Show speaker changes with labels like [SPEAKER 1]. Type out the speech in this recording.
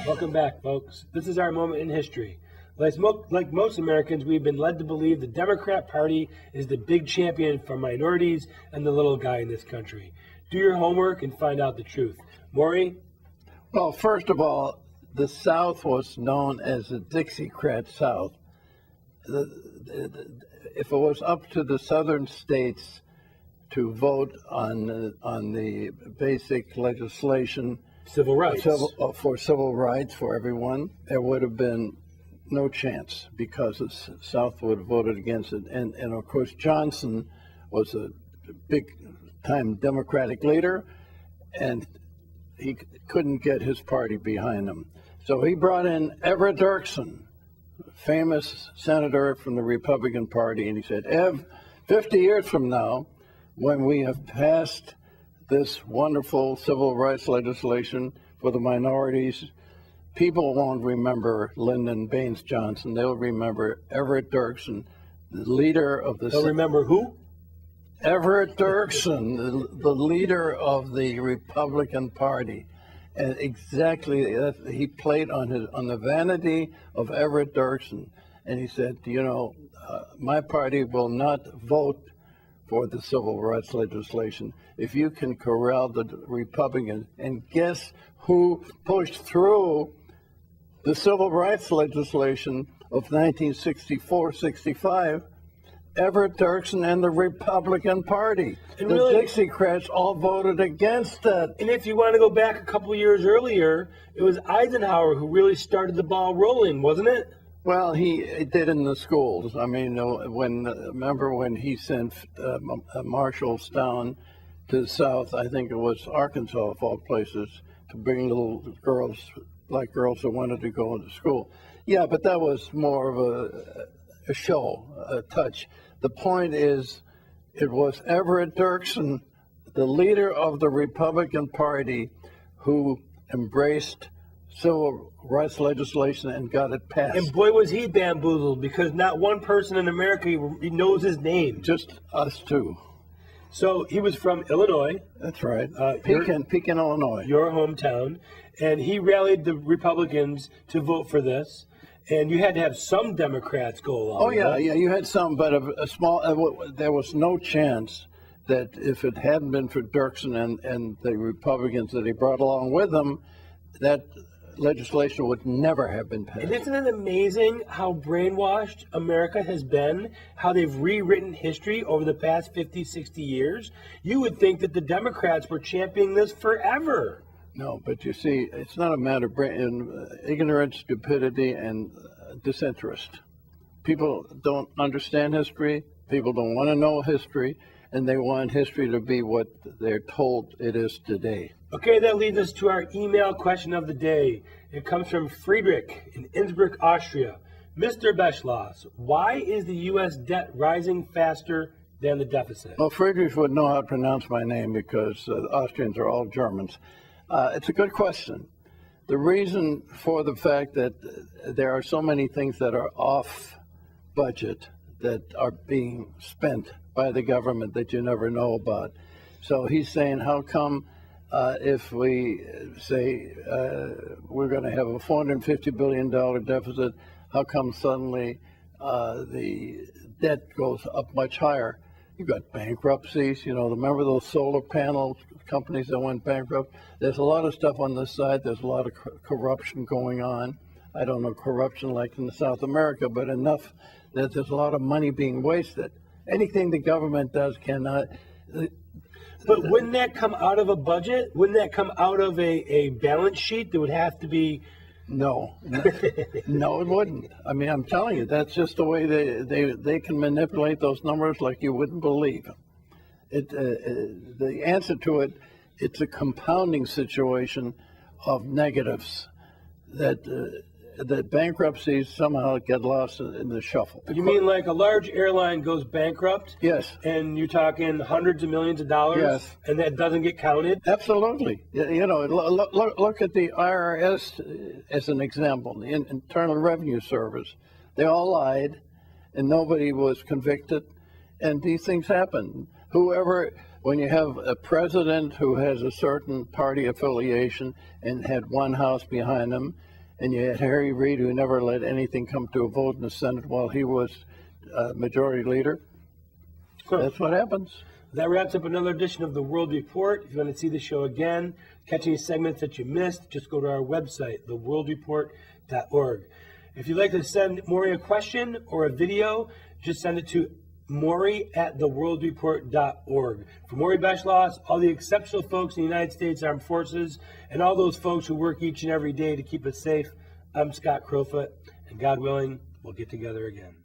[SPEAKER 1] Welcome back, folks. This is our moment in history. Like most Americans, we've been led to believe the Democrat Party is the big champion for minorities and the little guy in this country. Do your homework and find out the truth. Maury?
[SPEAKER 2] Well, first of all, the South was known as the Dixiecrat South. If it was up to the southern states to vote on the basic legislation,
[SPEAKER 1] Civil rights.
[SPEAKER 2] For civil rights for everyone, there would have been no chance because the South would have voted against it. And of course, Johnson was a big-time Democratic leader, and he couldn't get his party behind him. So he brought in Everett Dirksen, famous senator from the Republican Party, and he said, Ev, 50 years from now, when we have passed this wonderful civil rights legislation for the minorities, people won't remember Lyndon Baines Johnson. They'll remember Everett Dirksen, the leader of the...
[SPEAKER 1] They'll remember who?
[SPEAKER 2] Everett Dirksen, the leader of the Republican Party. And exactly, he played on the vanity of Everett Dirksen. And he said, my party will not vote for the civil rights legislation if you can corral the Republicans. And guess who pushed through the civil rights legislation of 1964-65? Everett Dirksen and the Republican Party. And the Dixiecrats all voted against that.
[SPEAKER 1] And if you want to go back a couple of years earlier, it was Eisenhower who really started the ball rolling, wasn't it?
[SPEAKER 2] Well, he did in the schools. I mean, remember when he sent marshals down to the South, I think it was Arkansas, of all places, to bring little girls, black girls that wanted to go into school. Yeah, but that was more of a show, a touch. The point is, it was Everett Dirksen, the leader of the Republican Party, who embraced civil rights legislation and got it passed.
[SPEAKER 1] And boy, was he bamboozled, because not one person in America knows his name.
[SPEAKER 2] Just us two.
[SPEAKER 1] So he was from Illinois.
[SPEAKER 2] That's right. Pekin, Illinois.
[SPEAKER 1] Your hometown. And he rallied the Republicans to vote for this. And you had to have some Democrats go along.
[SPEAKER 2] Oh, yeah, you had some, but a small, there was no chance that if it hadn't been for Dirksen and the Republicans that he brought along with him, that legislation would never have been passed.
[SPEAKER 1] And isn't it amazing how brainwashed America has been, how they've rewritten history over the past 50, 60 years? You would think that the Democrats were championing this forever.
[SPEAKER 2] No, but you see, it's not a matter of ignorance, stupidity, and disinterest. People don't understand history. People don't want to know history, and they want history to be what they're told it is today.
[SPEAKER 1] Okay, that leads us to our email question of the day. It comes from Friedrich in Innsbruck, Austria. Mr. Beschloss, why is the U.S. debt rising faster than the deficit?
[SPEAKER 2] Well, Friedrich would know how to pronounce my name because the Austrians are all Germans. It's a good question. The reason for the fact that there are so many things that are off budget that are being spent by the government that you never know about. So he's saying, how come if we say we're going to have a $450 billion deficit, how come suddenly the debt goes up much higher? You've got bankruptcies, remember those solar panel companies that went bankrupt? There's a lot of stuff on this side. There's a lot of corruption going on. I don't know corruption like in South America, but enough that there's a lot of money being wasted. Anything the government does cannot...
[SPEAKER 1] But wouldn't that come out of a budget? Wouldn't that come out of a balance sheet that would have to be...
[SPEAKER 2] No, it wouldn't. I mean, I'm telling you, that's just the way they can manipulate those numbers like you wouldn't believe. The answer to it, it's a compounding situation of negatives that bankruptcies somehow get lost in the shuffle.
[SPEAKER 1] You mean like a large airline goes bankrupt?
[SPEAKER 2] Yes.
[SPEAKER 1] And you're talking hundreds of millions of dollars?
[SPEAKER 2] Yes.
[SPEAKER 1] And that doesn't get counted?
[SPEAKER 2] Absolutely. Look at the IRS as an example, the Internal Revenue Service. They all lied, and nobody was convicted, and these things happen. Whoever When you have a president who has a certain party affiliation and had one house behind him, and you had Harry Reid, who never let anything come to a vote in the Senate while he was majority leader, that's what happens.
[SPEAKER 1] That wraps up another edition of the World Report. If you want to see the show again, catch any segments that you missed, just go to our website, theworldreport.org. If you'd like to send Maury a question or a video, just send it to Maury@theworldreport.org. For Maury Beschloss, all the exceptional folks in the United States Armed Forces, and all those folks who work each and every day to keep us safe, I'm Scott Crowfoot, and God willing, we'll get together again.